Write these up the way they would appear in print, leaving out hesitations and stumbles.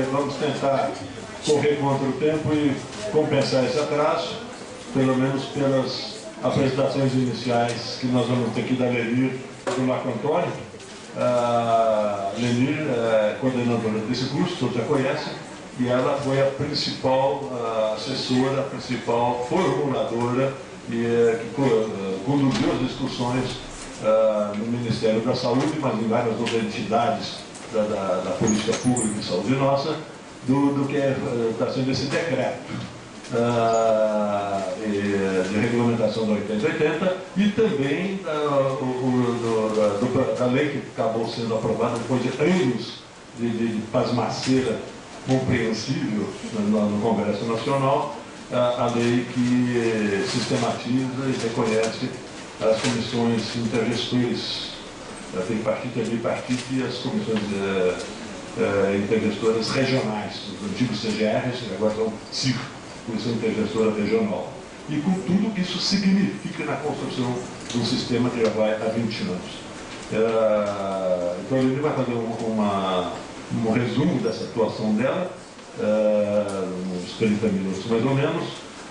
Vamos tentar correr contra o tempo e compensar esse atraso, pelo menos pelas apresentações iniciais que nós vamos ter aqui da Lenir e do Marco Antônio. A Lenir é coordenadora desse curso, todos já conhecem, e ela foi a principal assessora, a principal formuladora e que conduziu as discussões no Ministério da Saúde, mas em várias outras entidades da política pública de saúde nossa, do que está sendo esse decreto de regulamentação da 8080 e também da lei que acabou sendo aprovada depois de anos de pasmaceira compreensível no Congresso Nacional, a lei que sistematiza e reconhece as comissões intergestores, tripartite e as comissões intergestoras regionais, os antigos CGRs, agora são CIR, Comissão Intergestora Regional. E com tudo que isso significa na construção de um sistema que já vai há 20 anos. Então ele vai fazer um resumo dessa atuação dela, uns 30 minutos mais ou menos.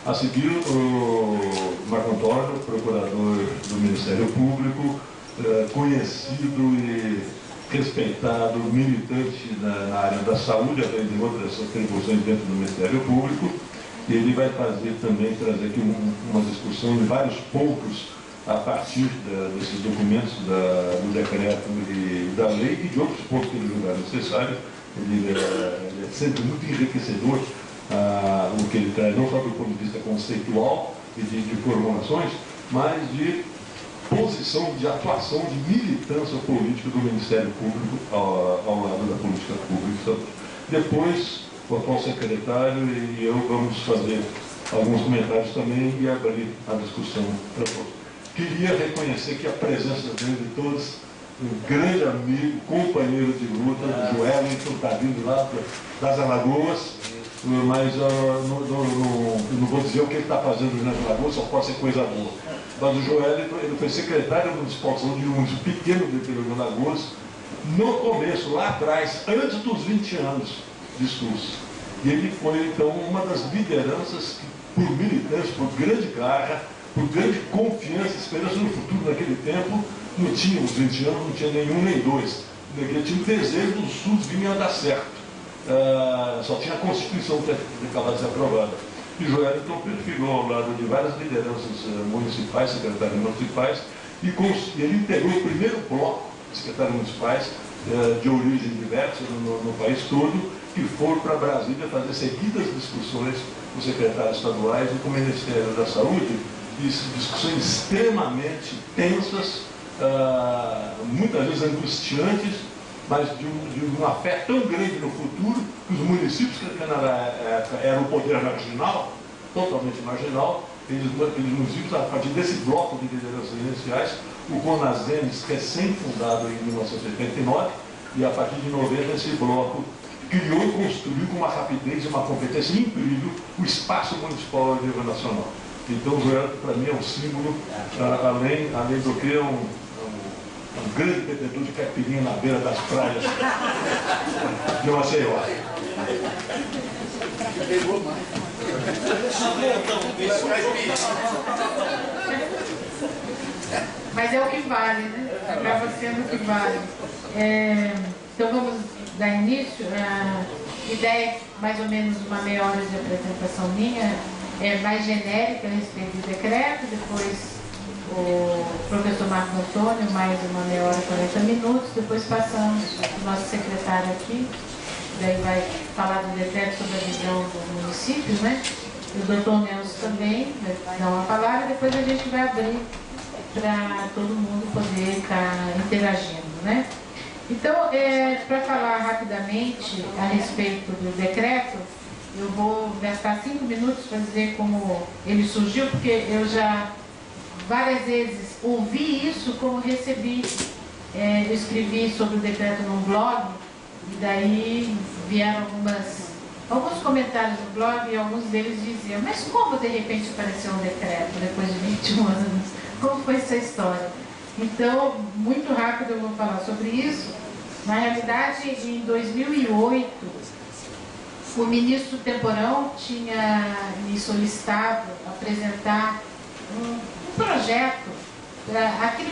A seguir, o Marco Antônio, procurador do Ministério Público, conhecido e respeitado, militante na área da saúde, além de outras atribuições dentro do Ministério Público. E ele vai trazer aqui uma discussão de vários pontos a partir desses documentos do decreto e da lei e de outros pontos que ele julgar necessário. Ele é sempre muito enriquecedor o que ele traz, não só do ponto de vista conceitual e de formulações, mas de posição, de atuação, de militância política do Ministério Público ao lado da política pública. Depois, o atual secretário e eu vamos fazer alguns comentários também e abrir a discussão para todos. Queria reconhecer que a presença dele de todos, um grande amigo, companheiro de luta, o Joelito, está vindo lá das Alagoas, mas eu não vou dizer o que ele está fazendo nas Alagoas, só pode ser coisa boa. Mas o Joelito, ele foi secretário municipal de saúde de um município pequeno do interior de Alagoas, no começo, lá atrás, antes dos 20 anos de SUS. E ele foi, então, uma das lideranças que, por militância, por grande garra, por grande confiança, esperança no futuro naquele tempo, não tinha uns 20 anos, não tinha nenhum nem dois. Ele tinha um desejo do SUS vir a dar certo. Só tinha a Constituição que acabava de ser aprovada. E Joel, então, perfilou ao lado de várias lideranças municipais, secretários municipais, e ele integrou o primeiro bloco de secretários municipais de origem diversa no país todo, que foram para Brasília fazer seguidas discussões com os secretários estaduais e com o Ministério da Saúde, e discussões extremamente tensas, muitas vezes angustiantes, mas de uma fé tão grande no futuro que os municípios, que naquela época era o poder marginal, totalmente marginal, aqueles municípios, a partir desse bloco de lideranças iniciais, o CONASEMES, recém-fundado em 1989, e a partir de 90 esse bloco criou e construiu com uma rapidez e uma competência incrível o espaço municipal a nível nacional. Então, o Joel, para mim, é um símbolo, além do que é um grande bebedor de caipirinha na beira das praias de Maceió. Mas é o que vale, né? Acaba sendo o que vale. Então vamos dar início. A ideia, mais ou menos uma meia hora de apresentação minha, é mais genérica a respeito do decreto, depois o professor Marco Antônio, mais uma meia hora, 40 minutos, depois passamos o nosso secretário aqui, daí vai falar do decreto sobre a visão do município, né? E o doutor Nelson também vai dar uma palavra, depois a gente vai abrir para todo mundo poder estar interagindo, né? Então, para falar rapidamente a respeito do decreto, eu vou gastar 5 minutos para dizer como ele surgiu, porque eu já várias vezes ouvi isso como recebi. Eu escrevi sobre o decreto num blog, e daí vieram alguns comentários no blog, e alguns deles diziam: mas como de repente apareceu um decreto depois de 21 anos? Como foi essa história? Então, muito rápido eu vou falar sobre isso. Na realidade, em 2008, o ministro Temporão tinha me solicitado apresentar um projeto, aquilo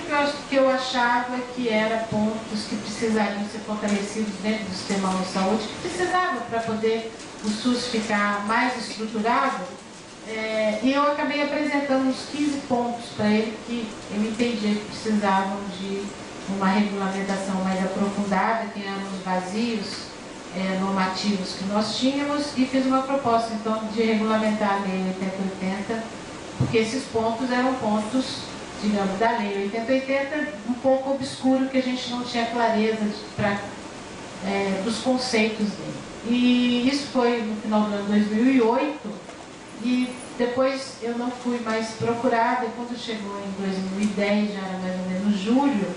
que eu achava que era pontos que precisariam ser fortalecidos dentro do Sistema de Saúde, que precisava para poder o SUS ficar mais estruturado, e eu acabei apresentando uns 15 pontos para ele que eu entendia que precisavam de uma regulamentação mais aprofundada, que eram os vazios normativos que nós tínhamos, e fiz uma proposta então de regulamentar a Lei 8080, porque esses pontos eram pontos, digamos, da Lei 8080 um pouco obscuro, que a gente não tinha clareza dos conceitos dele. E isso foi no final do ano 2008, e depois eu não fui mais procurada, e quando chegou em 2010, já era mais ou menos julho,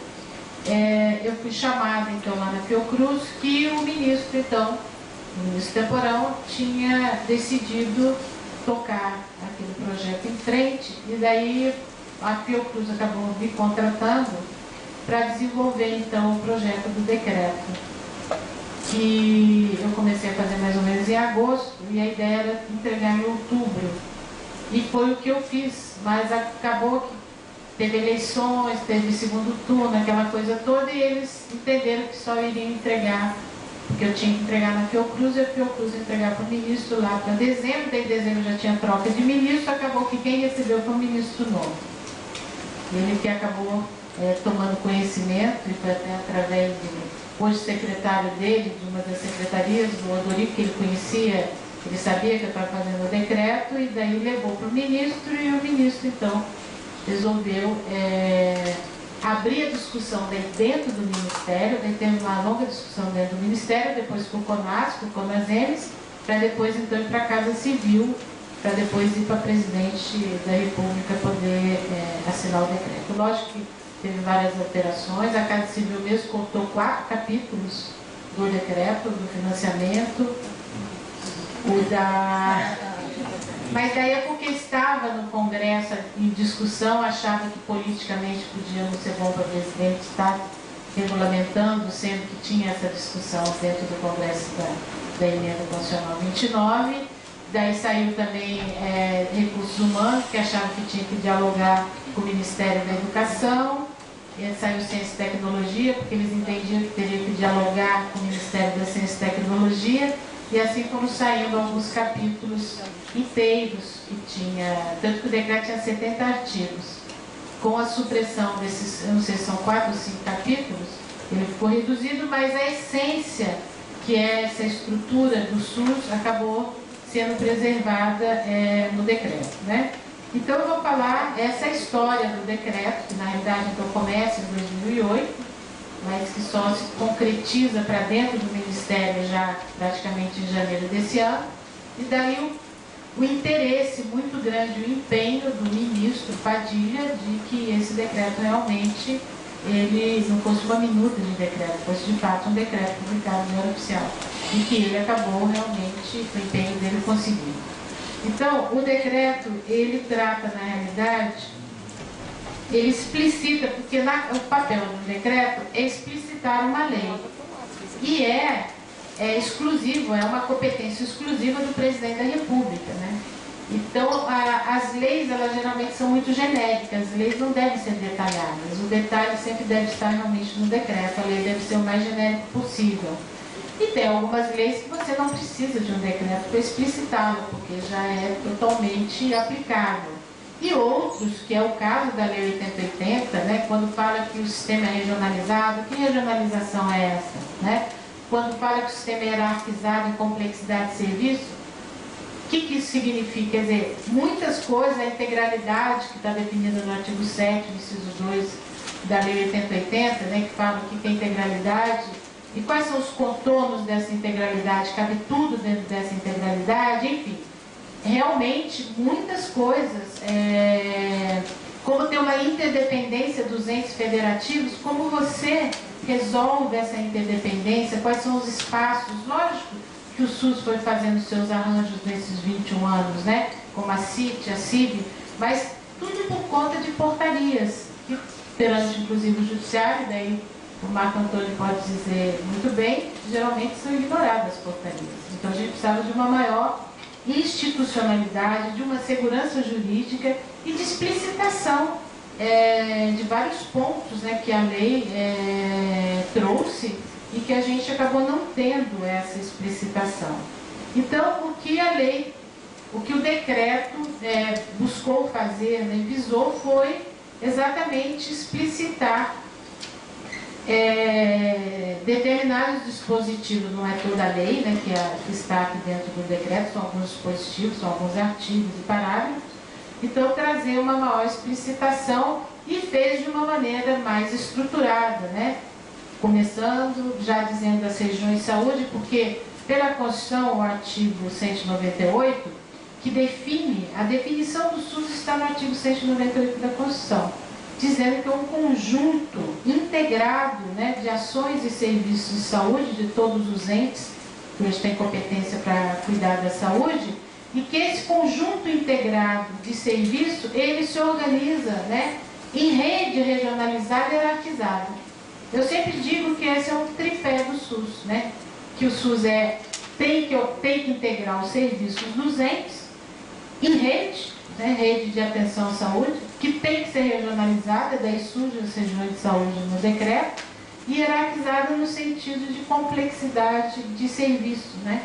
eu fui chamada então lá na Fiocruz, que o ministro Temporão tinha decidido tocar aquele projeto em frente, e daí a Fiocruz acabou me contratando para desenvolver então o projeto do decreto, que eu comecei a fazer mais ou menos em agosto, e a ideia era entregar em outubro, e foi o que eu fiz, mas acabou que teve eleições, teve segundo turno, aquela coisa toda, e eles entenderam que só iriam entregar, porque eu tinha que entregar na Fiocruz, e a Fiocruz ia entregar para o ministro lá para dezembro, daí em dezembro já tinha troca de ministro, acabou que quem recebeu foi o ministro novo. Ele que acabou tomando conhecimento, e foi até através do hoje secretário dele, de uma das secretarias, do Odorico, que ele conhecia, ele sabia que eu estava fazendo o decreto, e daí levou para o ministro, e o ministro então resolveu abrir a discussão dentro do Ministério, daí teve uma longa discussão dentro do Ministério, depois com o CONAS, com o CONASEMES, para depois então ir para a Casa Civil, para depois ir para a Presidente da República poder assinar o decreto. Lógico que teve várias alterações, a Casa Civil mesmo cortou 4 capítulos do decreto, do financiamento, mas daí é porque estava no Congresso em discussão, achava que politicamente podia não ser bom para o presidente estar regulamentando, sendo que tinha essa discussão dentro do Congresso da Emenda Constitucional 29. Daí saiu também Recursos Humanos, que achava que tinha que dialogar com o Ministério da Educação. E saiu Ciência e Tecnologia, porque eles entendiam que teria que dialogar com o Ministério da Ciência e Tecnologia. E assim foram saindo alguns capítulos inteiros que tinha, tanto que o decreto tinha 70 artigos. Com a supressão desses, eu não sei se são 4 ou 5 capítulos, ele ficou reduzido, mas a essência, que é essa estrutura do SUS, acabou sendo preservada no decreto, né? Então eu vou falar essa história do decreto, que na realidade então começa em 2008, mas que só se concretiza para dentro do Ministério já praticamente em janeiro desse ano, e daí o interesse muito grande, o empenho do ministro Padilha de que esse decreto realmente ele não fosse uma minuta de decreto, fosse de fato um decreto publicado no Diário Oficial, e que ele acabou realmente, o empenho dele conseguindo. Então, o decreto, ele trata na realidade, ele explicita, porque o papel do decreto é explicitar uma lei, e é exclusivo, é uma competência exclusiva do presidente da República, né? Então, as leis, elas geralmente são muito genéricas, as leis não devem ser detalhadas, o detalhe sempre deve estar realmente no decreto, a lei deve ser o mais genérico possível. E tem algumas leis que você não precisa de um decreto para explicitá-lo, porque já é totalmente aplicável. E outros, que é o caso da Lei 8080, né, quando fala que o sistema é regionalizado, que regionalização é essa? Né? Quando fala que o sistema é hierarquizado em complexidade de serviço, o que isso significa? Quer dizer, muitas coisas, a integralidade que está definida no artigo 7, inciso 2 da Lei 8080, né, que fala o que é integralidade, e quais são os contornos dessa integralidade, cabe tudo dentro dessa integralidade, enfim. Realmente, muitas coisas, como ter uma interdependência dos entes federativos, como você resolve essa interdependência, quais são os espaços, lógico que o SUS foi fazendo seus arranjos nesses 21 anos, né? Como a CIT, a CIB, mas tudo por conta de portarias, que perante inclusive o judiciário, daí o Marco Antônio pode dizer muito bem, geralmente são ignoradas as portarias. Então a gente precisava de uma maior institucionalidade, de uma segurança jurídica e de explicitação de vários pontos, né, que a lei trouxe e que a gente acabou não tendo essa explicitação. Então, o que o decreto buscou fazer, né, visou, foi exatamente explicitar determinados dispositivos, não é toda a lei, né, que está aqui dentro do decreto, são alguns dispositivos, são alguns artigos e parágrafos. Então, trazer uma maior explicitação e fez de uma maneira mais estruturada, né? Começando já dizendo as regiões de saúde, porque pela Constituição, o artigo 198, que define, a definição do SUS está no artigo 198 da Constituição, dizendo que é um conjunto integrado, né, de ações e serviços de saúde de todos os entes que hoje têm competência para cuidar da saúde, e que esse conjunto integrado de serviço, ele se organiza, né, em rede regionalizada e hierarquizada. Eu sempre digo que esse é um tripé do SUS, né, que o SUS tem que integrar os serviços dos entes em rede, né, rede de atenção à saúde, que tem que ser regionalizada, daí surgem as regiões de saúde no decreto, e hierarquizada no sentido de complexidade de serviço, né?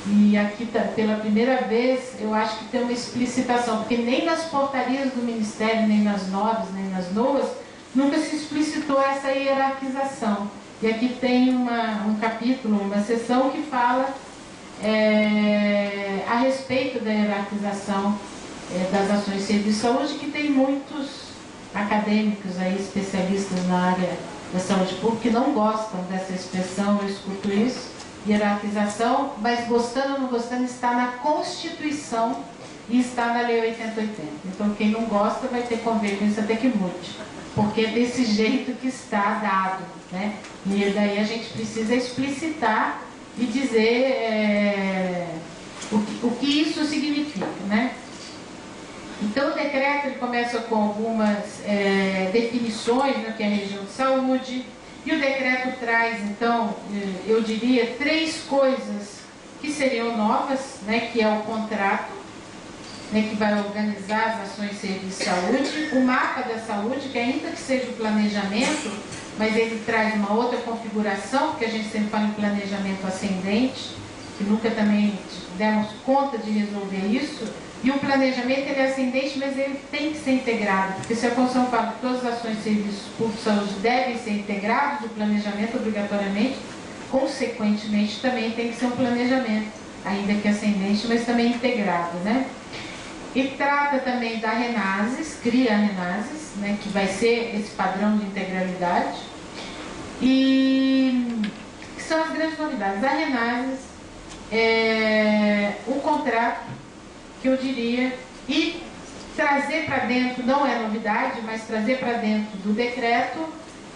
E aqui, pela primeira vez, eu acho que tem uma explicitação, porque nem nas portarias do Ministério, nem nas novas, nem nas NOAs, nunca se explicitou essa hierarquização. E aqui tem um capítulo, uma seção que fala a respeito da hierarquização das ações de serviço de saúde, que tem muitos acadêmicos aí, especialistas na área da saúde pública, que não gostam dessa expressão, eu escuto isso, hierarquização, mas gostando ou não gostando, está na Constituição e está na Lei 8080. Então, quem não gosta vai ter que conviver com isso até que mude, porque é desse jeito que está dado, né? E daí a gente precisa explicitar e dizer o que isso significa, né? Então, o decreto ele começa com algumas definições, né, que é a região de saúde, e o decreto traz, então, eu diria, 3 coisas que seriam novas, né, que é o contrato, né, que vai organizar as ações de serviço de saúde, o mapa da saúde, que ainda que seja o planejamento, mas ele traz uma outra configuração, porque a gente sempre fala em planejamento ascendente, que nunca também demos conta de resolver isso. E o planejamento ele é ascendente, mas ele tem que ser integrado, porque se a Constituição fala que todas as ações de serviços públicos de saúde devem ser integradas, o planejamento obrigatoriamente, consequentemente também tem que ser um planejamento, ainda que ascendente, mas também integrado, né? E trata também da Renases, cria a Renases, né, que vai ser esse padrão de integralidade, e que são as grandes novidades. A Renases, o contrato, que eu diria, e trazer para dentro, não é novidade, mas trazer para dentro do decreto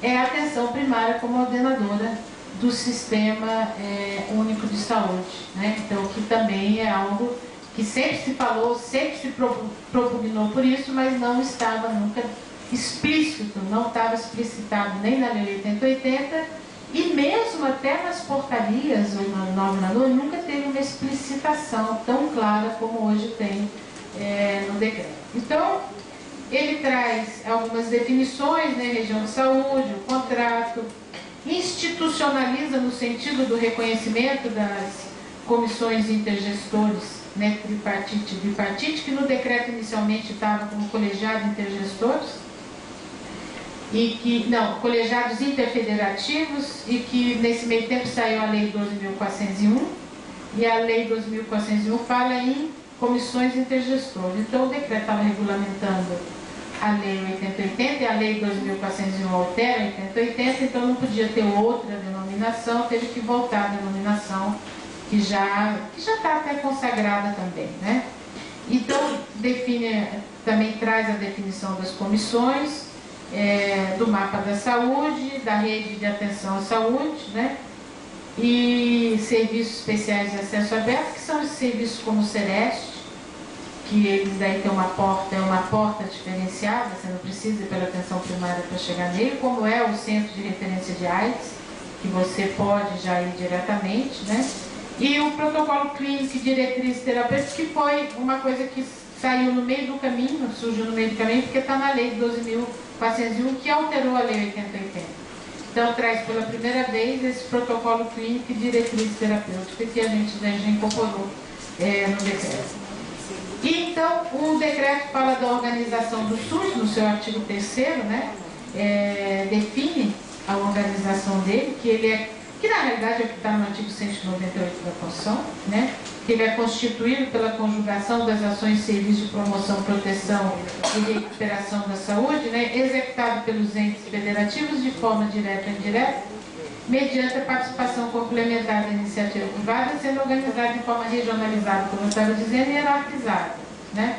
é a atenção primária como ordenadora do Sistema Único de Saúde, né? Então, que também é algo que sempre se falou, sempre se propugnou por isso, mas não estava nunca explícito, não estava explicitado nem na Lei 8080, e mesmo até nas portarias ou na norma nunca teve uma explicitação tão clara como hoje tem no decreto. Então, ele traz algumas definições, né, região de saúde, o contrato, institucionaliza no sentido do reconhecimento das comissões intergestores, né, tripartite e bipartite, que no decreto inicialmente estava como colegiado intergestores, e que, não, colegiados interfederativos, e que nesse meio tempo saiu a Lei 12.401, e a Lei 12.401 fala em comissões intergestoras. Então o decreto estava regulamentando a Lei 8080 e a Lei 12.401 altera a 8080, então não podia ter outra denominação, teve que voltar à denominação que já está até consagrada também, né? Então também traz a definição das comissões, do mapa da saúde, da rede de atenção à saúde, né? E serviços especiais de acesso aberto, que são os serviços como o Sereste, que eles daí têm uma porta diferenciada, você não precisa ir pela atenção primária para chegar nele, como é o Centro de Referência de AIDS, que você pode já ir diretamente, né? E o protocolo clínico e diretriz terapêutica, que foi uma coisa que saiu no meio do caminho, surgiu no meio do caminho, porque está na lei de 12.401, que alterou a lei 8080. Então, traz pela primeira vez esse protocolo clínico e diretriz terapêutica que a gente já incorporou no decreto. E, então, o decreto fala da organização do SUS, no seu artigo 3º, né? Define a organização dele, que na realidade é o que está no artigo 198 da Constituição, né? Que ele é constituído pela conjugação das ações de serviço de promoção, proteção e recuperação da saúde, né? Executado pelos entes federativos de forma direta ou indireta, mediante a participação complementar da iniciativa privada, sendo organizado de forma regionalizada, como eu estava dizendo, e hierarquizada, né?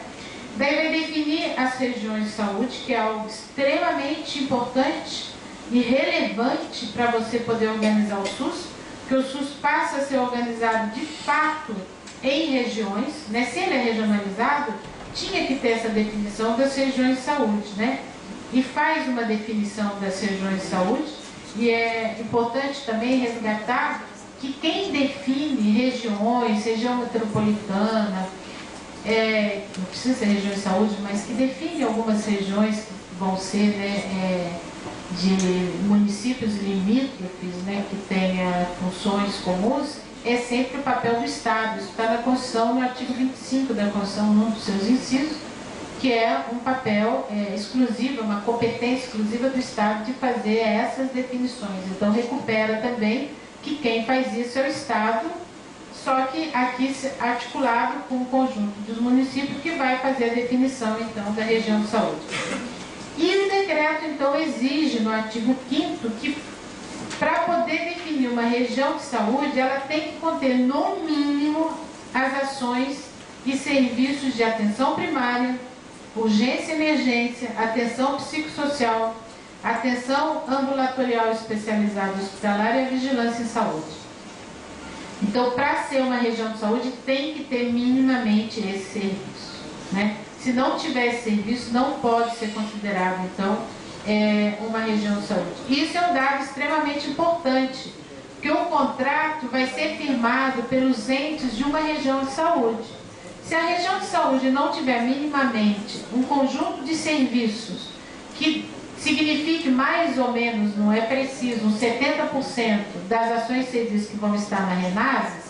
Daí vai definir as regiões de saúde, que é algo extremamente importante e relevante para você poder organizar o SUS, porque o SUS passa a ser organizado de fato em regiões, né? Se ele é regionalizado, tinha que ter essa definição das regiões de saúde, né? E faz uma definição das regiões de saúde, e é importante também resgatar que quem define regiões, região metropolitana, não precisa ser região de saúde, mas que define algumas regiões que vão ser, né, de municípios limítrofes, né, que tenha funções comuns, é sempre o papel do Estado. Isso está na Constituição, no artigo 25 da Constituição, num dos seus incisos, que é um papel exclusivo, uma competência exclusiva do Estado de fazer essas definições. Então, recupera também que quem faz isso é o Estado, só que aqui articulado com o conjunto dos municípios que vai fazer a definição, então, da região de saúde. E o decreto, então, exige no artigo 5º que, para poder definir uma região de saúde, ela tem que conter, no mínimo, as ações e serviços de atenção primária, urgência e emergência, atenção psicossocial, atenção ambulatorial especializada hospitalar e a vigilância em saúde. Então, para ser uma região de saúde, tem que ter minimamente esse serviço, né? Se não tiver esse serviço, não pode ser considerado, então, uma região de saúde. Isso é um dado extremamente importante, porque o contrato vai ser firmado pelos entes de uma região de saúde. Se a região de saúde não tiver minimamente um conjunto de serviços que signifique mais ou menos, não é preciso, uns 70% das ações e serviços que vão estar na RENASES,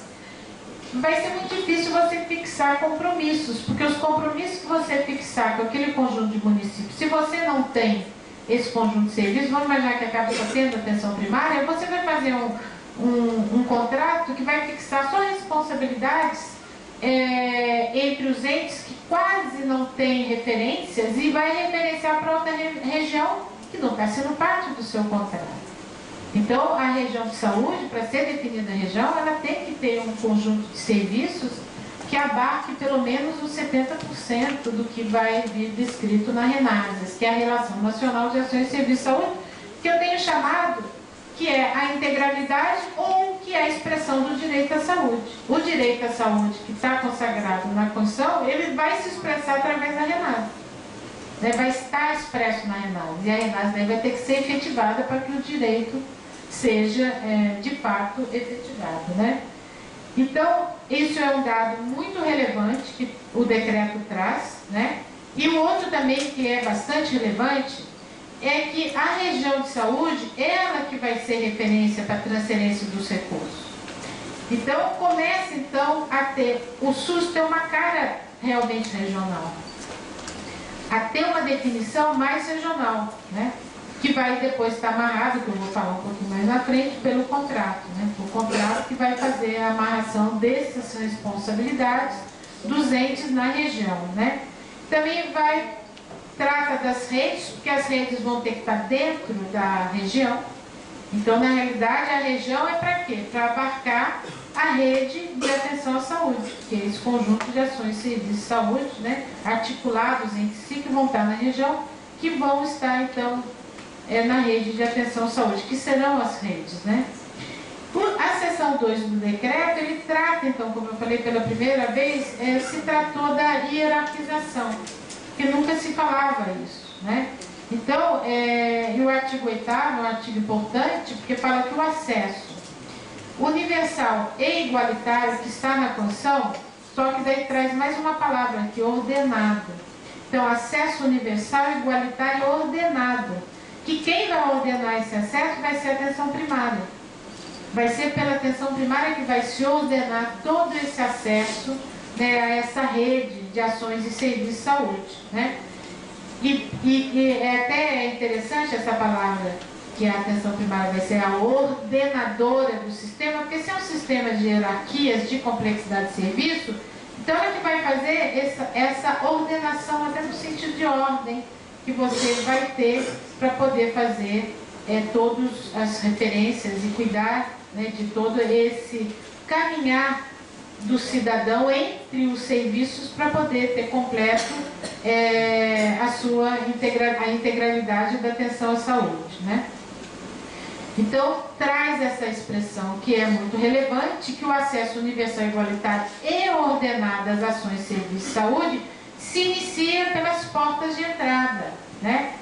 vai ser muito difícil você fixar compromissos, porque os compromissos que você fixar com aquele conjunto de municípios, se você não tem esse conjunto de serviços, vamos imaginar que acaba só tendo atenção primária, você vai fazer um contrato que vai fixar só responsabilidades entre os entes que quase não têm referências e vai referenciar para outra região que não está sendo parte do seu contrato. Então, a região de saúde, para ser definida a região, ela tem que ter um conjunto de serviços que abarque pelo menos os 70% do que vai vir descrito na RENASES, que é a Relação Nacional de Ações e Serviços de Saúde, que eu tenho chamado, que é a integralidade ou que é a expressão do direito à saúde. O direito à saúde, que está consagrado na Constituição, ele vai se expressar através da RENASES. Vai estar expresso na RENASES, e a RENASES vai ter que ser efetivada para que o direito seja, de fato, efetivado, né? Então, isso é um dado muito relevante que o decreto traz, né? E o outro também que é bastante relevante é que a região de saúde, ela que vai ser referência para a transferência dos recursos. Então, começa então a ter, o SUS ter uma cara realmente regional, a ter uma definição mais regional, né? Que vai depois estar amarrado, que eu vou falar um pouquinho mais na frente, pelo contrato, né? O contrato que vai fazer a amarração dessas responsabilidades dos entes na região, né? Também trata das redes, porque as redes vão ter que estar dentro da região. Então, na realidade, a região é para quê? Para abarcar a rede de atenção à saúde, que é esse conjunto de ações e serviços de saúde, né? Articulados entre si, que vão estar na região, que vão estar, então, na rede de atenção à saúde, que serão as redes, né? A seção 2 do decreto, ele trata, então, como eu falei pela primeira vez, se tratou da hierarquização, que nunca se falava isso, né? Então, e o artigo 8º é um artigo importante, porque fala que o acesso universal e igualitário que está na Constituição, só que daí traz mais uma palavra aqui, ordenado. Então, acesso universal, igualitário e ordenado. Que quem vai ordenar esse acesso vai ser a atenção primária. Vai ser pela atenção primária que vai se ordenar todo esse acesso, né, a essa rede de ações e serviços de saúde, né? E até interessante essa palavra, que a atenção primária vai ser a ordenadora do sistema, porque se é um sistema de hierarquias, de complexidade de serviço, então ela que vai fazer essa ordenação até no sentido de ordem que você vai ter para poder fazer todas as referências e cuidar, né, de todo esse caminhar do cidadão entre os serviços para poder ter completo a integralidade da atenção à saúde, né? Então, traz essa expressão que é muito relevante, que o acesso universal, igualitário e ordenado às ações de serviço de saúde se inicia pelas portas de entrada, né?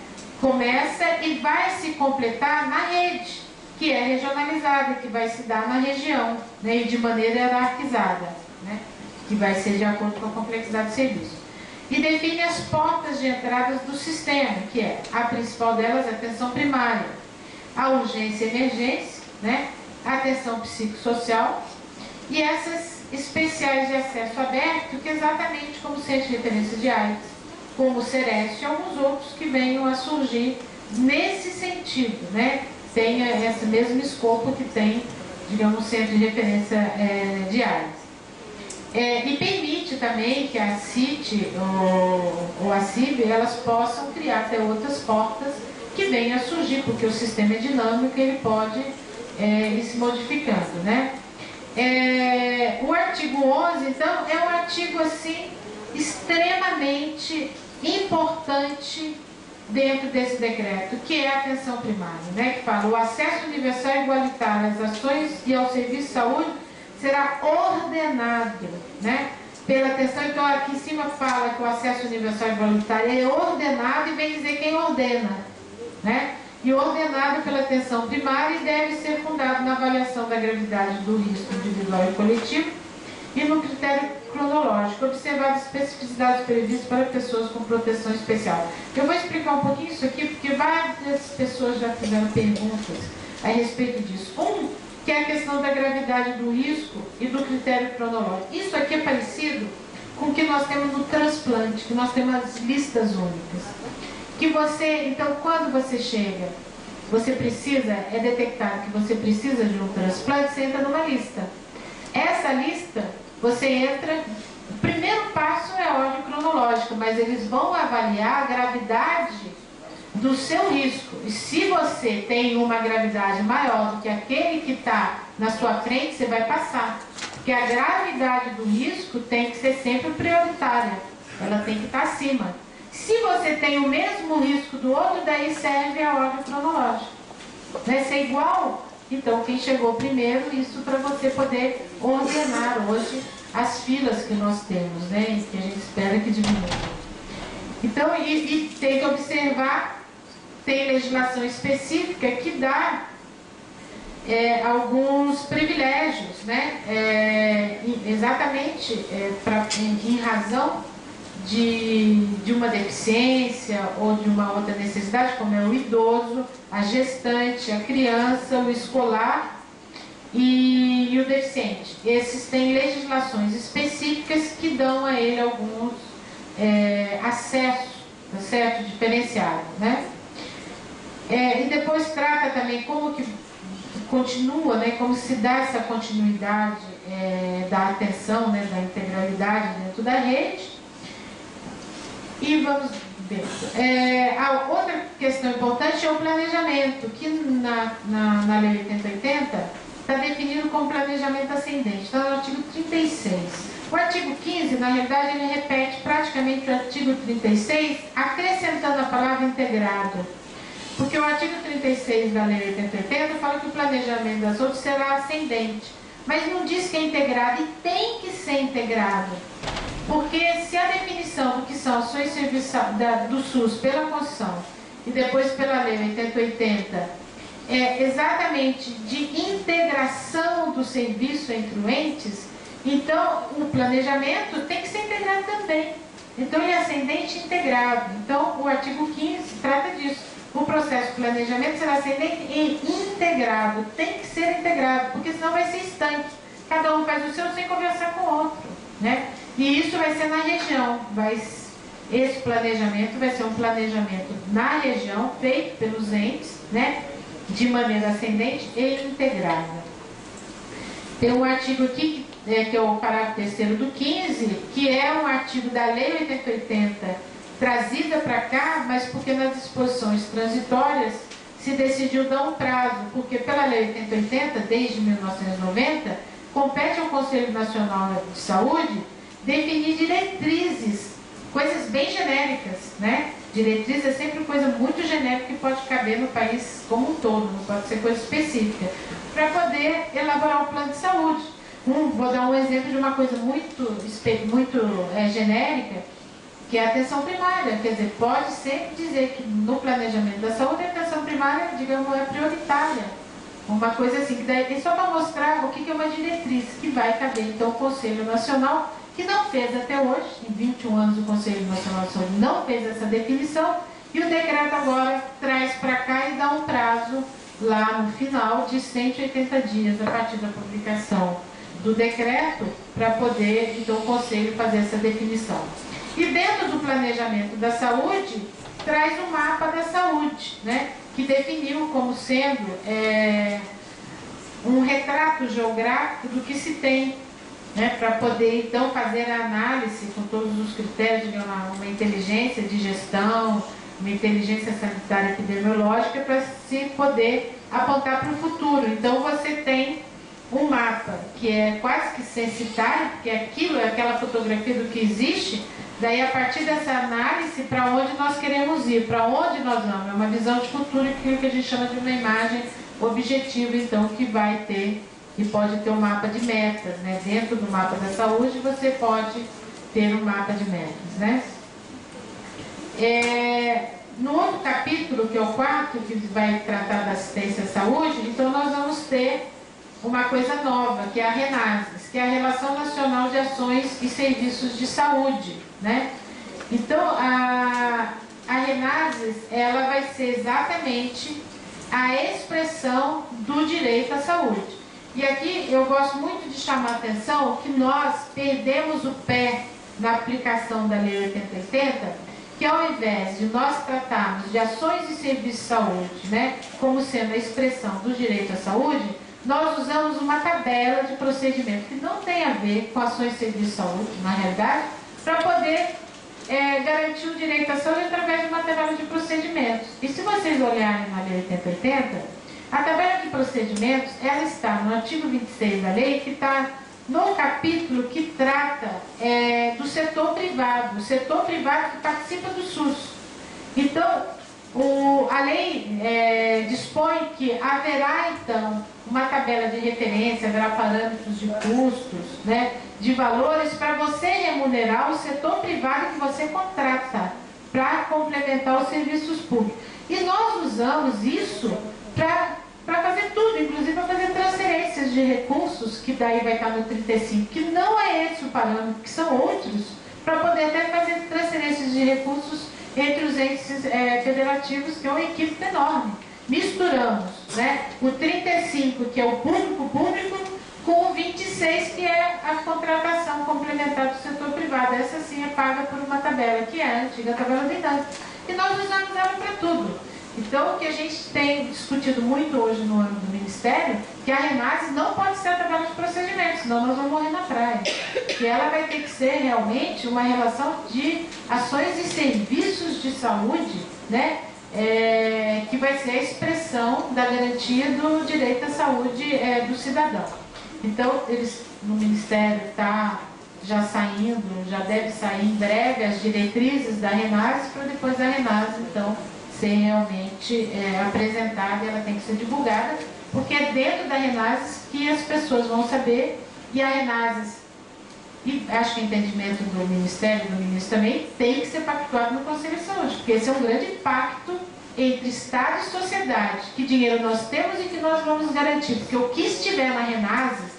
Começa e vai se completar na rede, que é regionalizada, que vai se dar na região, né? E de maneira hierarquizada, né? Que vai ser de acordo com a complexidade do serviço. E define as portas de entrada do sistema, que é a principal delas, a atenção primária, a urgência e emergência, né? A atenção psicossocial e essas especiais de acesso aberto, que é exatamente como centro de referência de AIDS, como o Sereste e alguns outros que venham a surgir nesse sentido, né? Tem esse mesmo escopo que tem, digamos, o centro de referência de AIDS. E permite também que a CIT ou a CIB, elas possam criar até outras portas que venham a surgir, porque o sistema é dinâmico e ele pode ir se modificando, né? O artigo 11, então, é um artigo, assim, extremamente importante dentro desse decreto, que é a atenção primária, né? Que fala: o acesso universal e igualitário às ações e ao serviço de saúde será ordenado, né? Pela atenção. Então, aqui em cima fala que o acesso universal e igualitário é ordenado, e vem dizer quem ordena, né? E ordenado pela atenção primária, e deve ser fundado na avaliação da gravidade do risco individual e coletivo e no critério cronológico, observar as especificidades previstas para pessoas com proteção especial. Eu vou explicar um pouquinho isso aqui, porque várias pessoas já fizeram perguntas a respeito disso. Que é a questão da gravidade do risco e do critério cronológico. Isso aqui é parecido com o que nós temos no transplante, que nós temos as listas únicas. Que você, então, quando você chega, você precisa, é detectado que você precisa de um transplante, você entra numa lista. Essa lista, você entra, o primeiro passo é a ordem cronológica, mas eles vão avaliar a gravidade do seu risco. E se você tem uma gravidade maior do que aquele que está na sua frente, você vai passar. Porque a gravidade do risco tem que ser sempre prioritária. Ela tem que estar acima. Se você tem o mesmo risco do outro, daí serve a ordem cronológica. Vai ser igual? Então, quem chegou primeiro, isso para você poder ordenar hoje as filas que nós temos, né? E que a gente espera que diminua. Então, e tem que observar, tem legislação específica que dá alguns privilégios, né? Exatamente em razão de uma deficiência ou de uma outra necessidade, como é o idoso, a gestante, a criança, o escolar e o deficiente. Esses têm legislações específicas que dão a ele alguns acessos, tá certo? Diferenciados, né? E depois trata também como que continua, né? Como se dá essa continuidade da atenção, né? Da integralidade dentro da rede. E vamos ver. A outra questão importante é o planejamento, que na Lei 8080 está definido como planejamento ascendente. Está no artigo 36. O artigo 15, na realidade, ele repete praticamente o artigo 36, acrescentando a palavra integrado. Porque o artigo 36 da Lei 8080 fala que o planejamento das outras será ascendente. mas não diz que é integrado, e tem que ser integrado. Porque se a definição do que são ações e serviços do SUS pela Constituição e depois pela Lei 8080 é exatamente de integração do serviço entre os entes, então o planejamento tem que ser integrado também. Então ele é ascendente e integrado. Então o artigo 15 trata disso. O processo de planejamento será ascendente e integrado. Tem que ser integrado, porque senão vai ser estanque. Cada um faz o seu sem conversar com o outro, né? E isso vai ser na região. Esse planejamento vai ser um planejamento na região, feito pelos entes, né? De maneira ascendente e integrada. Tem um artigo aqui, que é o parágrafo 3º do 15, que é um artigo da Lei 8080, trazida para cá, mas porque nas disposições transitórias se decidiu dar um prazo, porque pela Lei 8080, desde 1990, compete ao Conselho Nacional de Saúde definir diretrizes, coisas bem genéricas, né? Diretriz é sempre coisa muito genérica que pode caber no país como um todo, não pode ser coisa específica, para poder elaborar um plano de saúde. Vou dar um exemplo de uma coisa muito genérica, que é a atenção primária. Quer dizer, pode sempre dizer que no planejamento da saúde a atenção primária, digamos, é prioritária. Uma coisa assim, que daí é só para mostrar o que é uma diretriz, que vai caber então o Conselho Nacional, que não fez até hoje, em 21 anos o Conselho Nacional de Saúde não fez essa definição, e o decreto agora traz para cá e dá um prazo lá no final de 180 dias a partir da publicação do decreto, para poder então o Conselho fazer essa definição. E dentro do planejamento da saúde, traz o mapa da saúde, né, que definiu como sendo um retrato geográfico do que se tem, né, para poder então fazer a análise com todos os critérios de uma inteligência de gestão, uma inteligência sanitária epidemiológica, para se poder apontar para o futuro. Então você tem um mapa que é quase que censitário, porque aquilo é aquela fotografia do que existe, daí a partir dessa análise para onde nós queremos ir, para onde nós vamos. É uma visão de futuro, aquilo que a gente chama de uma imagem objetiva, então, que vai ter e pode ter um mapa de metas, né? Dentro do mapa da saúde você pode ter um mapa de metas, né? No outro capítulo, que é o 4, que vai tratar da assistência à saúde, então nós vamos ter uma coisa nova, que é a RENASES, que é a Relação Nacional de Ações e Serviços de Saúde, né? Então, a RENASES, ela vai ser exatamente a expressão do direito à saúde. E aqui eu gosto muito de chamar a atenção que nós perdemos o pé na aplicação da Lei 8080, que ao invés de nós tratarmos de ações e serviços de saúde, né, como sendo a expressão do direito à saúde, nós usamos uma tabela de procedimento que não tem a ver com ações e serviços de saúde, na realidade, para poder garantir o direito à saúde através de uma tabela de procedimentos. E se vocês olharem na Lei 8080, a tabela de procedimentos, ela está no artigo 26 da lei, que está no capítulo que trata do setor privado, o setor privado que participa do SUS. Então, a lei dispõe que haverá, então, uma tabela de referência, haverá parâmetros de custos, né, de valores, para você remunerar o setor privado que você contrata para complementar os serviços públicos. E nós usamos isso para fazer tudo, inclusive para fazer transferências de recursos, que daí vai estar no 35, que não é esse o parâmetro, que são outros, para poder até fazer transferências de recursos entre os entes federativos, que é um equívoco enorme. Misturamos, né, o 35, que é o público, com o 26, que é a contratação complementar do setor privado. Essa sim é paga por uma tabela, que é a antiga tabela do INAMP. E nós usamos ela para tudo. Então, o que a gente tem discutido muito hoje no âmbito do Ministério, que a RENASES não pode ser a tabela de procedimentos, senão nós vamos morrer na praia. Que ela vai ter que ser realmente uma relação de ações e serviços de saúde, né? Que vai ser a expressão da garantia do direito à saúde do cidadão. Então, no Ministério está já saindo, já deve sair em breve as diretrizes da RENASES, para depois a RENASES, então, ser realmente apresentada, e ela tem que ser divulgada, porque é dentro da Renases que as pessoas vão saber, e a Renases, e acho que o entendimento do Ministério, do Ministro também, tem que ser pactuado no Conselho de Saúde, porque esse é um grande pacto entre Estado e sociedade, que dinheiro nós temos e que nós vamos garantir, porque o que estiver na Renases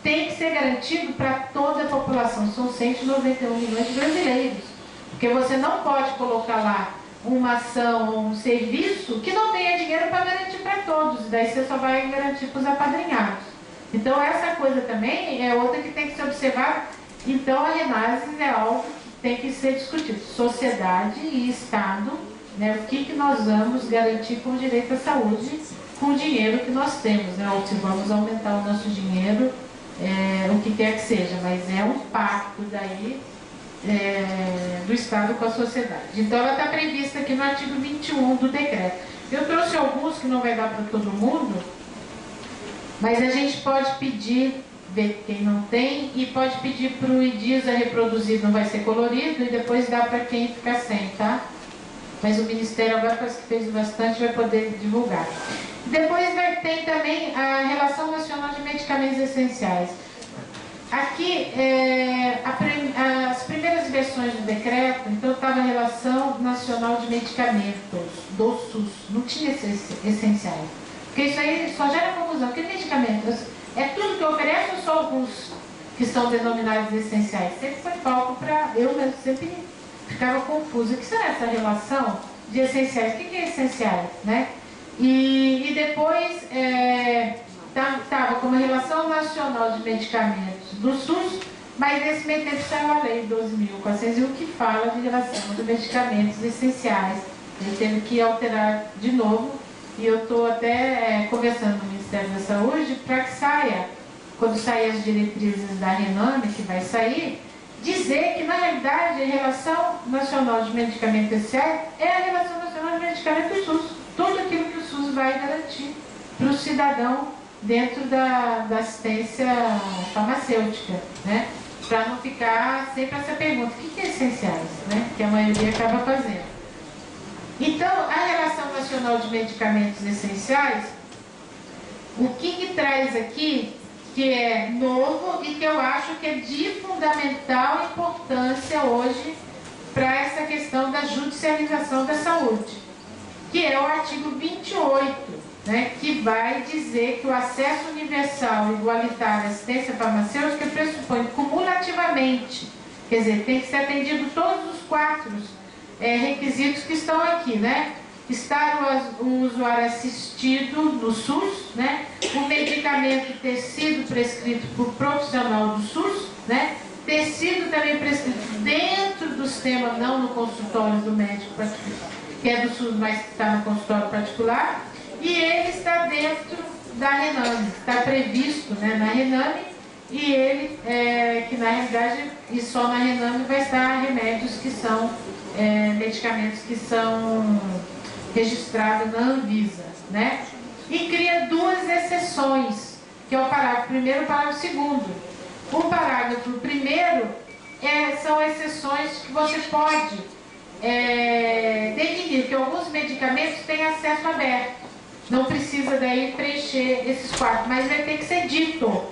tem que ser garantido para toda a população, são 191 milhões de brasileiros, porque você não pode colocar lá uma ação ou um serviço que não tenha dinheiro para garantir para todos, e daí você só vai garantir para os apadrinhados. Então essa coisa também é outra que tem que ser observada. Então a Renases é algo que tem que ser discutido, sociedade e Estado, né, o que nós vamos garantir com o direito à saúde com o dinheiro que nós temos, né, ou se vamos aumentar o nosso dinheiro, o que quer que seja, mas é um pacto daí do Estado com a sociedade. Então ela está prevista aqui no artigo 21 do decreto. Eu trouxe alguns que não vai dar para todo mundo, mas a gente pode pedir, ver quem não tem, e pode pedir para o IDISA reproduzir, não vai ser colorido, e depois dá para quem ficar sem, tá? Mas o Ministério agora parece que fez bastante, vai poder divulgar. Depois tem também a Relação Nacional de Medicamentos Essenciais. Aqui, as primeiras versões do decreto, então estava a Relação Nacional de Medicamentos, do SUS, não tinha esses essenciais. Porque isso aí só gera confusão, porque medicamentos é tudo que oferece ou só alguns que são denominados essenciais? Sempre foi palco para, eu mesmo sempre ficava confusa. O que será essa relação de essenciais? O que é essenciais, né? E depois estava como Relação Nacional de Medicamentos do SUS, mas nesse meio tempo saiu a lei 12.401 que fala de relação de medicamentos essenciais. Ele teve que alterar de novo, e eu estou até conversando no Ministério da Saúde para que saia, quando sair as diretrizes da Rename, que vai sair, dizer que na realidade a Relação Nacional de Medicamentos Essenciais é a Relação Nacional de Medicamentos do SUS. Tudo aquilo que o SUS vai garantir para o cidadão dentro da assistência farmacêutica, né? Para não ficar sempre essa pergunta, o que é essenciais, né? Que a maioria acaba fazendo. Então, a Relação Nacional de Medicamentos Essenciais, o que traz aqui, que é novo e que eu acho que é de fundamental importância hoje para essa questão da judicialização da saúde, que é o artigo 28, né, que vai dizer que o acesso universal e igualitário à assistência farmacêutica pressupõe cumulativamente, quer dizer, tem que ser atendido todos os 4 requisitos que estão aqui, né? Estar o usuário assistido no SUS, né? O medicamento ter sido prescrito por profissional do SUS, né? Ter sido também prescrito dentro do sistema, não no consultório do médico particular, que é do SUS, mas que está no consultório particular, e ele está dentro da Rename, está previsto, né, na Rename, e ele, que na realidade, e só na Rename vai estar remédios que são, medicamentos que são registrados na Anvisa, né? E cria 2 exceções, que é o parágrafo 1º e o parágrafo 2º. O parágrafo 1º são exceções que você pode definir que alguns medicamentos têm acesso aberto. Não precisa daí preencher esses 4, mas vai ter que ser dito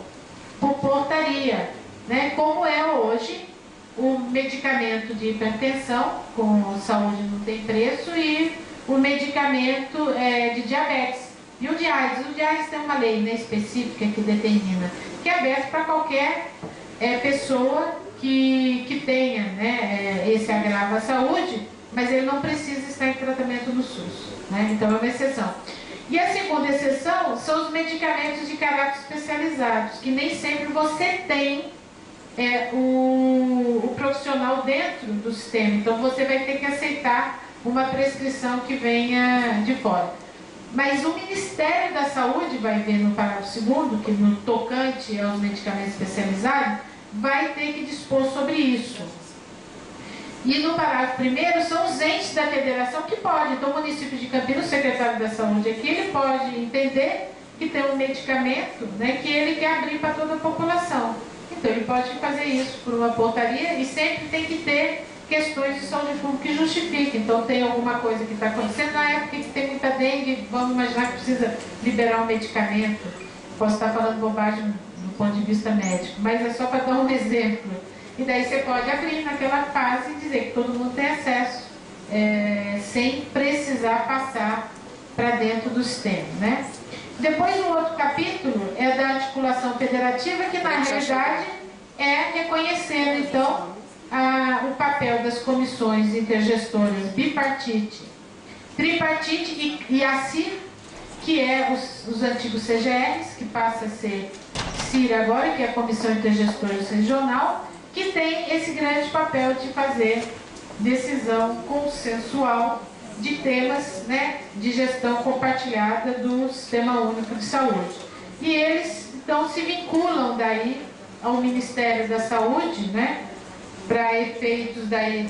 por portaria, né? Como é hoje o medicamento de hipertensão, com saúde não tem preço, e o medicamento de diabetes. E o de AIDS? O de AIDS tem uma lei, né, específica que determina que é aberto para qualquer pessoa que tenha, né, esse agravo à saúde, mas ele não precisa estar em tratamento no SUS, né? Então é uma exceção. E a segunda exceção são os medicamentos de caráter especializados, que nem sempre você tem o profissional dentro do sistema. Então você vai ter que aceitar uma prescrição que venha de fora. Mas o Ministério da Saúde vai ver no parágrafo 2º, que no tocante aos medicamentos especializados, vai ter que dispor sobre isso. E no parágrafo 1º são os entes da federação que podem. Então o município de Campinas, o secretário da Saúde aqui, ele pode entender que tem um medicamento, né, que ele quer abrir para toda a população. Então ele pode fazer isso por uma portaria, e sempre tem que ter questões de saúde pública que justifiquem. Então, tem alguma coisa que está acontecendo na época que tem muita dengue, vamos imaginar que precisa liberar um medicamento. Posso estar falando bobagem do ponto de vista médico, mas é só para dar um exemplo. E daí você pode abrir naquela fase e dizer que todo mundo tem acesso, sem precisar passar para dentro do sistema, né? Depois, no outro capítulo, é da articulação federativa, que na realidade é reconhecendo, então, o papel das comissões intergestoras bipartite, tripartite e ACIR, que é os antigos CGRs, que passa a ser CIR agora, que é a Comissão Intergestora Regional, que tem esse grande papel de fazer decisão consensual de temas, né, de gestão compartilhada do Sistema Único de Saúde. E eles, então, se vinculam daí ao Ministério da Saúde, né, para efeitos daí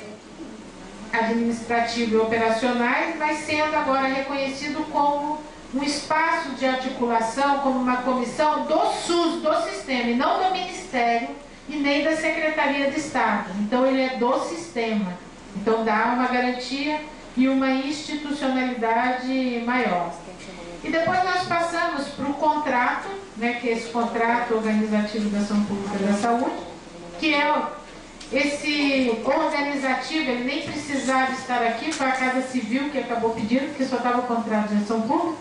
administrativos e operacionais, mas sendo agora reconhecido como um espaço de articulação, como uma comissão do SUS, do sistema, e não do Ministério e nem da Secretaria de Estado. Então, ele é do sistema. Então, dá uma garantia e uma institucionalidade maior. E depois nós passamos para o contrato, né, que é esse contrato organizativo da ação pública da saúde, que é esse organizativo, ele nem precisava estar aqui, foi a Casa Civil que acabou pedindo, porque só estava o contrato de ação pública,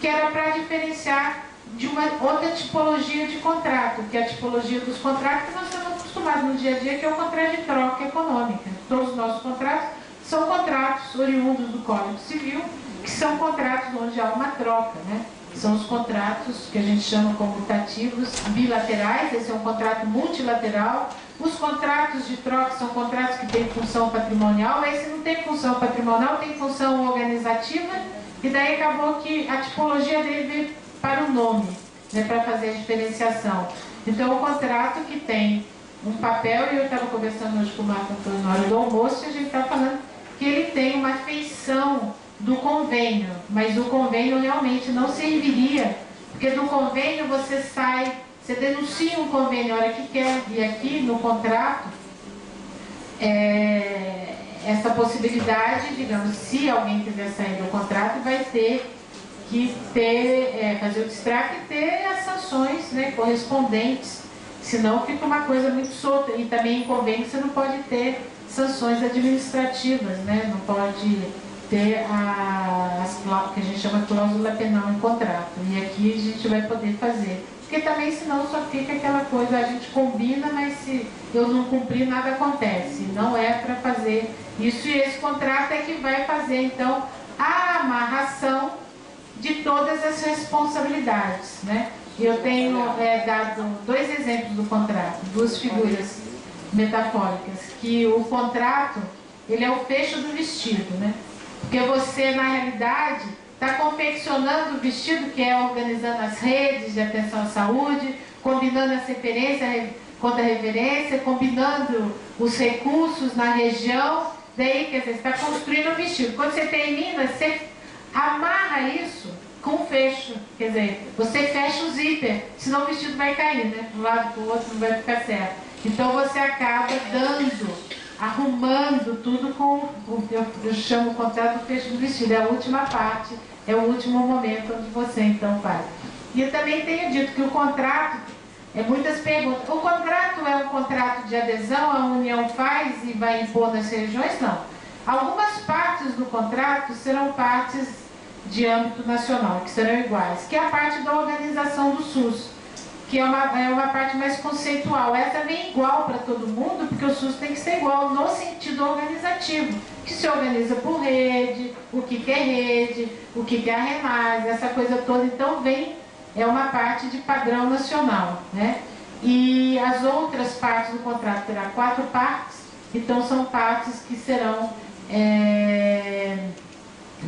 que era para diferenciar de uma outra tipologia de contrato, que é a tipologia dos contratos que nós estamos acostumados no dia a dia, que é o contrato de troca econômica. Todos os nossos contratos são contratos oriundos do Código Civil, que são contratos onde há uma troca, né? São os contratos que a gente chama comutativos bilaterais, esse é um contrato multilateral. Os contratos de troca são contratos que têm função patrimonial, esse não tem função patrimonial, tem função organizativa, e daí acabou que a tipologia dele veio para o nome, né, para fazer a diferenciação. Então, o contrato que tem um papel, e eu estava conversando hoje com o Marco Antônio na hora do almoço, e a gente está falando que ele tem uma feição do convênio, mas o convênio realmente não serviria, porque do convênio você sai, você denuncia um convênio a hora que quer, e aqui no contrato, essa possibilidade, digamos, se alguém quiser sair do contrato, vai ter que fazer o destaque e ter as sanções, né, correspondentes, senão fica uma coisa muito solta. E também em convênio você não pode ter sanções administrativas, né, não pode ter que a gente chama cláusula penal em contrato, e aqui a gente vai poder fazer, porque também senão só fica aquela coisa, a gente combina, mas se eu não cumprir nada acontece, não é para fazer isso, e esse contrato é que vai fazer então a amarração de todas as responsabilidades, né? Eu tenho dado 2 exemplos do contrato, 2 figuras metafóricas, que o contrato, ele é o fecho do vestido, né? Porque você, na realidade, está confeccionando o vestido, que é organizando as redes de atenção à saúde, combinando as referências, contra-referência, combinando os recursos na região, daí, quer dizer, você está construindo o vestido. Quando você termina, você amarra isso com o fecho, quer dizer, você fecha o zíper, senão o vestido vai cair, né? De um lado para o outro não vai ficar certo. Então você acaba arrumando tudo com eu chamo o contrato do fecho do vestido, é a última parte, é o último momento onde você então faz. E eu também tenho dito que o contrato, muitas perguntas, o contrato é um contrato de adesão, a União faz e vai impor nas regiões? Não. Algumas partes do contrato serão partes de âmbito nacional, que serão iguais, que é a parte da organização do SUS, que é uma parte mais conceitual. Essa vem igual para todo mundo, porque o SUS tem que ser igual no sentido organizativo, que se organiza por rede, o que é rede, o que é a RENAS, essa coisa toda. Então é uma parte de padrão nacional, né? E as outras partes do contrato terá 4 partes, então são partes que serão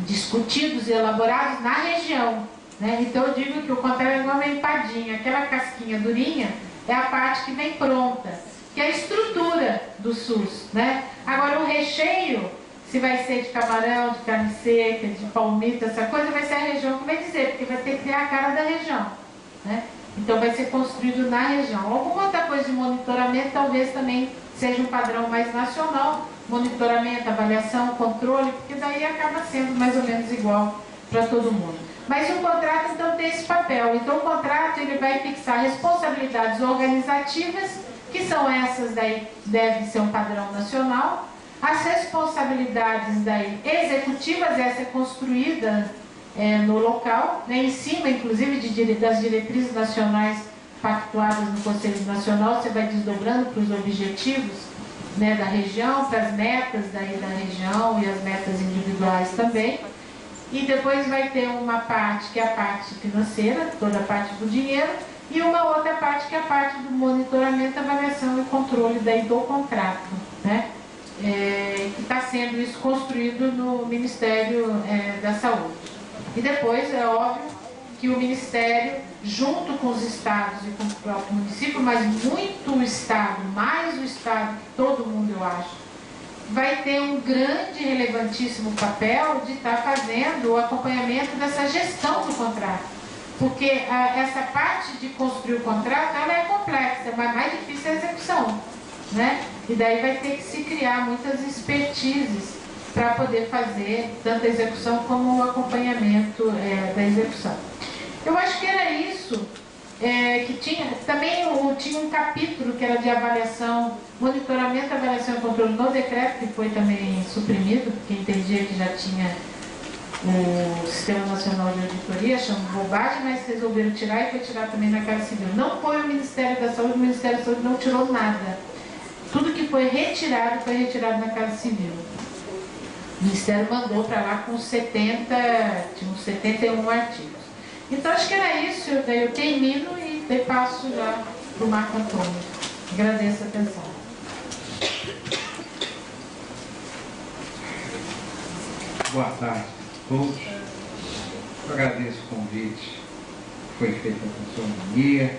discutidos e elaborados na região, né? Então eu digo que o contrato é igual uma empadinha, aquela casquinha durinha é a parte que vem pronta, que é a estrutura do SUS, né? Agora o recheio, se vai ser de camarão, de carne seca, de palmito, essa coisa, vai ser a região que vai dizer, porque vai ter que ter a cara da região, né? Então vai ser construído na região. Alguma outra coisa de monitoramento talvez também seja um padrão mais nacional, monitoramento, avaliação, controle, porque daí acaba sendo mais ou menos igual para todo mundo. Mas o contrato, então, tem esse papel. Então, o contrato ele vai fixar responsabilidades organizativas, que são essas daí, deve ser um padrão nacional. As responsabilidades daí executivas, essa é construída no local, né, em cima, inclusive, das diretrizes nacionais pactuadas no Conselho Nacional, você vai desdobrando para os objetivos, né, da região, para as metas daí da região e as metas individuais também. E depois vai ter uma parte que é a parte financeira, toda a parte do dinheiro, e uma outra parte que é a parte do monitoramento, avaliação e controle daí do contrato, né? Que está sendo isso construído no Ministério da Saúde. E depois, é óbvio, que o Ministério, junto com os estados e com o próprio município, mas muito o estado, mais o estado que todo mundo, eu acho, vai ter um grande e relevantíssimo papel de estar fazendo o acompanhamento dessa gestão do contrato. Porque essa parte de construir o contrato, ela é complexa, mas mais difícil é a execução, né? E daí vai ter que se criar muitas expertises para poder fazer tanto a execução como o acompanhamento da execução. Eu acho que era isso. Que tinha um capítulo que era de avaliação, monitoramento, avaliação e controle no decreto, que foi também suprimido, porque entendia que já tinha o Sistema Nacional de Auditoria, achando bobagem, mas resolveram tirar e foi tirar também na Casa Civil. Não foi o Ministério da Saúde, o Ministério da Saúde não tirou nada. Tudo que foi retirado na Casa Civil. O Ministério mandou para lá com 71 artigos. Então, acho que era isso. Daí eu termino e daí passo já para o Marco Antônio. Agradeço a atenção. Boa tarde a todos. Eu agradeço o convite que foi feito pela professora Mania.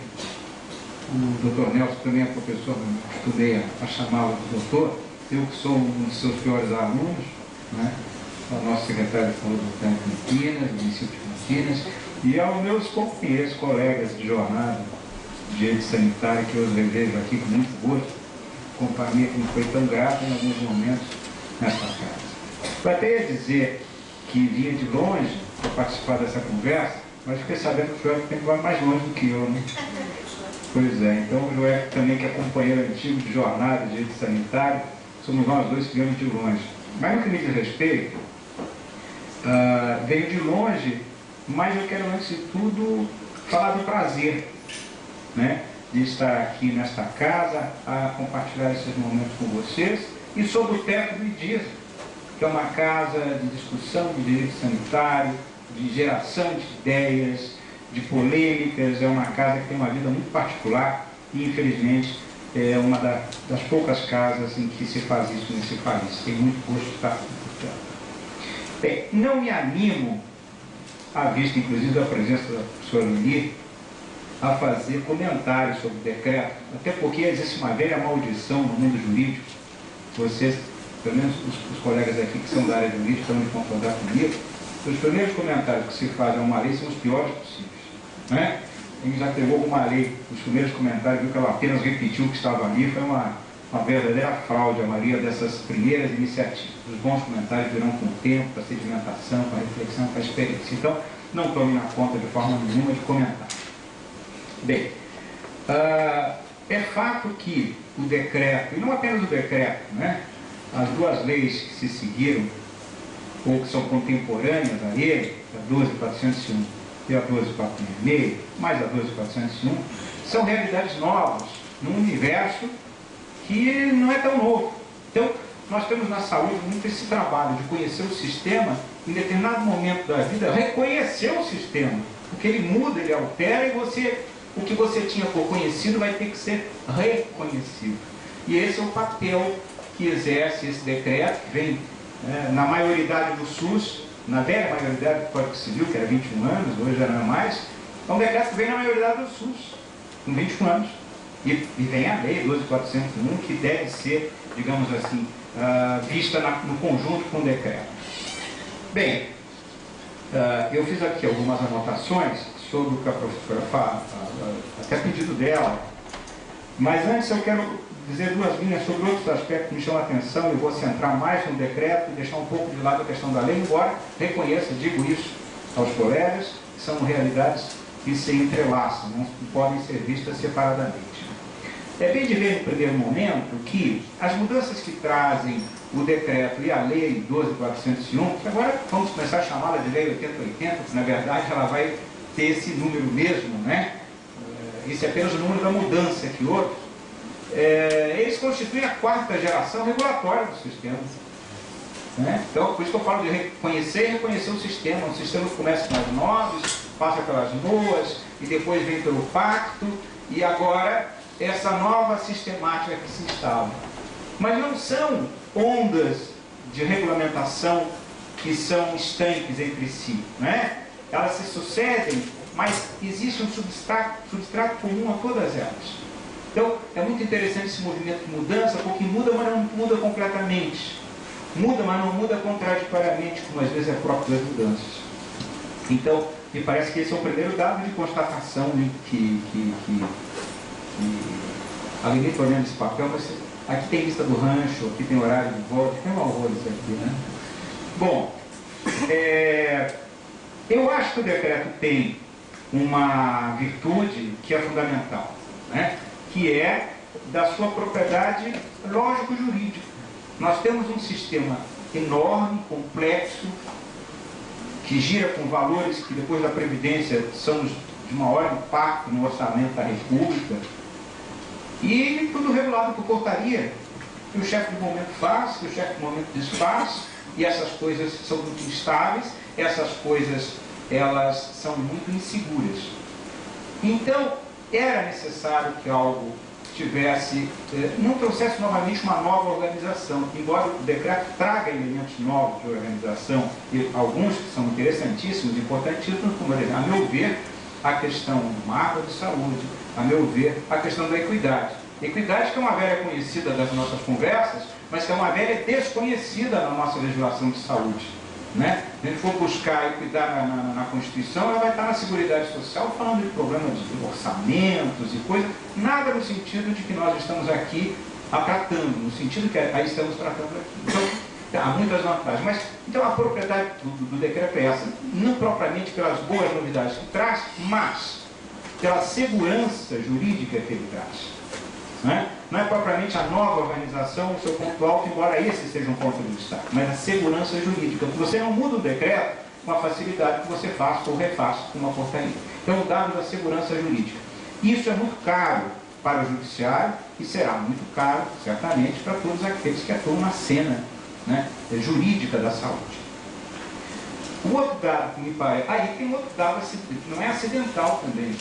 O doutor Nelson também é professor, estudei a chamá-lo de doutor. Eu que sou um dos seus piores alunos, né? O nosso secretário de Saúde do Campinas, do município de Campinas, e aos meus companheiros, colegas de jornada de direito sanitário, que eu os revejo aqui com muito gosto, companhia que me foi tão grata em alguns momentos nesta casa. Eu até ia dizer que vinha de longe para participar dessa conversa, mas fiquei sabendo que o Joel vai mais longe do que eu, né? Pois é, então o Joel também, que é companheiro antigo de jornada de direito sanitário, somos nós dois que viemos de longe. Mas no que me diz respeito, veio de longe, mas eu quero, antes de tudo, falar do prazer, né, de estar aqui nesta casa, a compartilhar esses momentos com vocês, e sob o teto do IDISA, que é uma casa de discussão de direito sanitário, de geração de ideias, de polêmicas, é uma casa que tem uma vida muito particular e, infelizmente, é uma das poucas casas em que se faz isso nesse país. Tem muito gosto de estar aqui por perto. Bem, não me animo, à vista, inclusive, da presença da professora Lili, a fazer comentários sobre o decreto, até porque existe uma velha maldição no mundo jurídico. Vocês, pelo menos os colegas aqui que são da área jurídica, estão de concordar comigo, os primeiros comentários que se fazem a uma lei são os piores possíveis, né? A gente já pegou uma lei, os primeiros comentários, viu que ela apenas repetiu o que estava ali, foi uma verdadeira fraude a maioria dessas primeiras iniciativas. Os bons comentários virão com o tempo, com a sedimentação, com a reflexão, com a experiência. Então, não tome na conta de forma nenhuma de comentar. Bem, é fato que o decreto, e não apenas o decreto, né, as duas leis que se seguiram, ou que são contemporâneas a ele, a 12.401 e a 12.466, mais a 12.401, são realidades novas, num universo que não é tão novo. Então, nós temos na saúde muito esse trabalho de conhecer o sistema, em determinado momento da vida, reconhecer o sistema, porque ele muda, ele altera, e o que você tinha por conhecido vai ter que ser reconhecido. E esse é o papel que exerce esse decreto, que vem na maioridade do SUS, na velha maioridade do Código Civil, que era 21 anos, hoje já não é mais. É um decreto que vem na maioridade do SUS, com 21 anos. E vem a lei 12.401, que deve ser, digamos assim, vista no conjunto com o decreto. Bem, eu fiz aqui algumas anotações sobre o que a professora fala, até pedido dela. Mas antes eu quero dizer duas linhas sobre outros aspectos que me chamam a atenção e vou centrar mais no decreto e deixar um pouco de lado a questão da lei, embora reconheça, digo isso aos colegas, que são realidades que se entrelaçam, não podem ser vistas separadamente. É bem de ver no primeiro momento que as mudanças que trazem o decreto e a lei 12.401, que agora vamos começar a chamá-la de lei 8080, que na verdade ela vai ter esse número mesmo, né? Esse é apenas o número da mudança que houve. Eles constituem a quarta geração regulatória do sistema. Né? Então, por isso que eu falo de reconhecer e reconhecer o sistema. Um sistema que começa com as noves, passa pelas NOAs, e depois vem pelo pacto, e agora essa nova sistemática que se instala. Mas não são ondas de regulamentação que são estanques entre si. Né? Elas se sucedem, mas existe um substrato comum a todas elas. Então, é muito interessante esse movimento de mudança, porque muda, mas não muda completamente. Muda, mas não muda contraditoriamente, como às vezes é próprio das mudanças. Então, me parece que esse é o primeiro dado de constatação que ali nem estou olhando esse papel, mas aqui tem lista do rancho, aqui tem horário de volta, tem um horror isso aqui, né? Bom, eu acho que o decreto tem uma virtude que é fundamental, né? Que é da sua propriedade lógico-jurídica. Nós temos um sistema enorme, complexo, que gira com valores que depois da Previdência são de maior impacto no orçamento da República, e tudo regulado por portaria, que o chefe do momento faz, que o chefe do momento desfaz, e essas coisas são muito instáveis, essas coisas elas são muito inseguras. Então, era necessário que algo não trouxesse novamente uma nova organização, embora o decreto traga elementos novos de organização, e alguns que são interessantíssimos, importantíssimos, como, a meu ver, a questão do mapa de saúde, a meu ver, a questão da equidade. Equidade que é uma velha conhecida das nossas conversas, mas que é uma velha desconhecida na nossa legislação de saúde. Né? Se a gente for buscar e cuidar na Constituição, ela vai estar na Seguridade Social falando de problemas de orçamentos e coisas, nada no sentido de que nós estamos aqui tratando, no sentido que aí estamos tratando aqui. Então, há muitas vantagens, mas então a propriedade do decreto é essa, não propriamente pelas boas novidades que traz, mas pela segurança jurídica que ele traz. Não é propriamente a nova organização o seu ponto alto, embora esse seja um ponto de destaque, mas a segurança jurídica. Você não muda o decreto com a facilidade que você faz ou refaz com uma portaria. Então, o dado da segurança jurídica. Isso é muito caro para o judiciário e será muito caro, certamente, para todos aqueles que atuam na cena, né, jurídica da saúde. O outro dado que me parece... Aí tem outro dado que não é acidental também.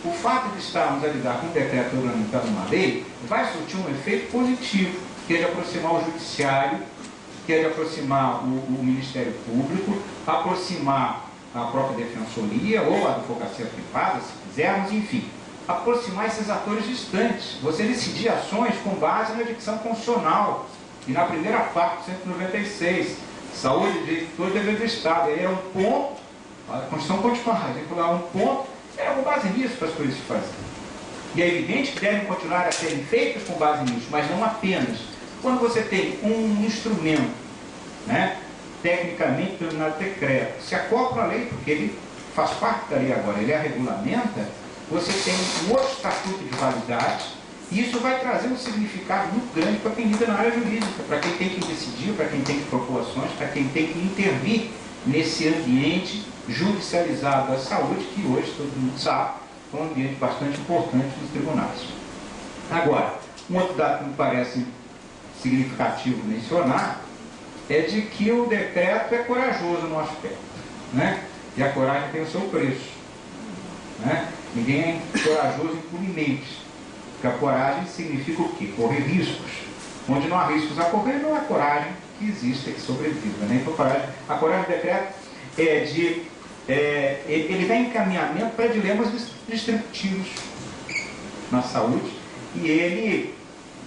O fato de estarmos a lidar com um decreto regulamentado numa lei vai surtir um efeito positivo, que é de aproximar o judiciário, que é de aproximar o Ministério Público, aproximar a própria defensoria ou a advocacia privada, se quisermos, enfim, aproximar esses atores distantes. Você decidir ações com base na dicção constitucional e na primeira parte, 196, saúde, direito de todo dever do Estado. Aí é um ponto, a Constituição Constitucional, a gente falar um ponto, com base nisso para as coisas se fazerem. E é evidente que devem continuar a serem feitas com base nisso, mas não apenas. Quando você tem um instrumento, né, tecnicamente determinado decreto, se acopla à lei, porque ele faz parte da lei agora, ele a regulamenta, você tem um outro estatuto de validade, e isso vai trazer um significado muito grande para quem lida na área jurídica, para quem tem que decidir, para quem tem que propor ações, para quem tem que intervir nesse ambiente judicializado da saúde, que hoje todo mundo sabe, é um ambiente bastante importante nos tribunais. Agora, um outro dado que me parece significativo mencionar é de que o decreto é corajoso no aspecto, né? E a coragem tem o seu preço, né? Ninguém é corajoso impunemente, porque a coragem significa o quê? Correr riscos. Onde não há riscos a correr, não há coragem que existe, que sobreviva, né? Então, a coragem do decreto ele dá encaminhamento para dilemas distributivos na saúde, e ele,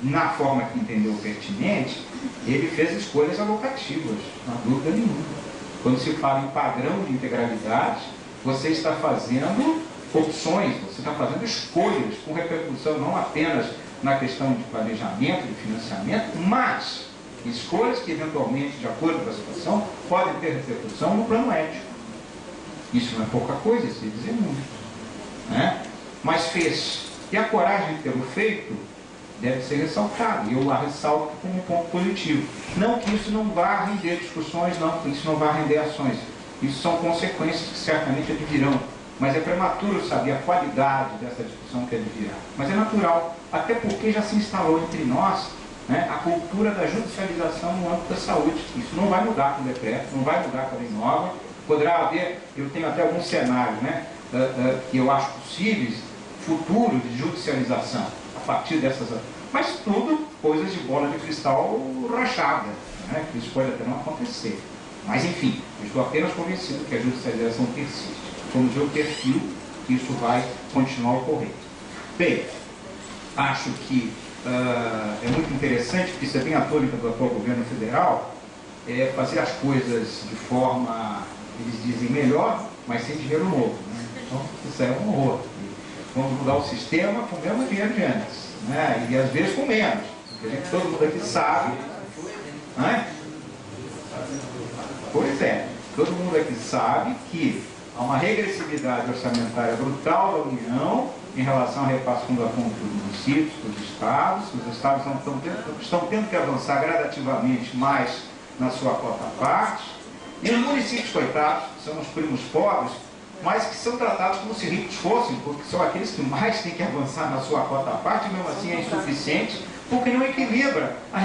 na forma que entendeu pertinente, ele fez escolhas alocativas, não há dúvida nenhuma. Quando se fala em padrão de integralidade, você está fazendo opções, você está fazendo escolhas com repercussão não apenas na questão de planejamento, de financiamento, mas escolhas que eventualmente, de acordo com a situação, podem ter repercussão no plano ético. Isso não é pouca coisa, isso é dizer muito, né? Mas fez. E a coragem de tê-lo feito deve ser ressaltada, e eu a ressalto como um ponto positivo. Não que isso não vá render discussões, não que isso não vá render ações. Isso são consequências que certamente advirão. Mas é prematuro saber a qualidade dessa discussão que advirá. Mas é natural, até porque já se instalou entre nós, né, a cultura da judicialização no âmbito da saúde. Isso não vai mudar com o decreto, não vai mudar com a lei nova. Poderá haver, eu tenho até alguns cenários, né, que eu acho possíveis, futuros de judicialização, a partir dessas... Mas tudo coisas de bola de cristal rachada, né, que isso pode até não acontecer. Mas enfim, eu estou apenas convencido que a judicialização persiste. Vamos ver o perfil que isso vai continuar ocorrendo. Bem, acho que é muito interessante, porque isso é bem a tônica do atual governo federal, fazer as coisas de forma, eles dizem, melhor, mas sem dinheiro novo, né? Então, isso é um horror. Vamos mudar o sistema com o mesmo dinheiro de antes, né? E às vezes com menos, porque todo mundo aqui sabe, né? Pois é, todo mundo aqui sabe que há uma regressividade orçamentária brutal da União em relação ao repasse fundo a fundo dos municípios, dos estados. Os estados estão tendo que avançar gradativamente mais na sua cota à parte. E os municípios, coitados, que são os primos pobres, mas que são tratados como se ricos fossem, porque são aqueles que mais têm que avançar na sua cota à parte, e mesmo assim é insuficiente, porque não equilibra a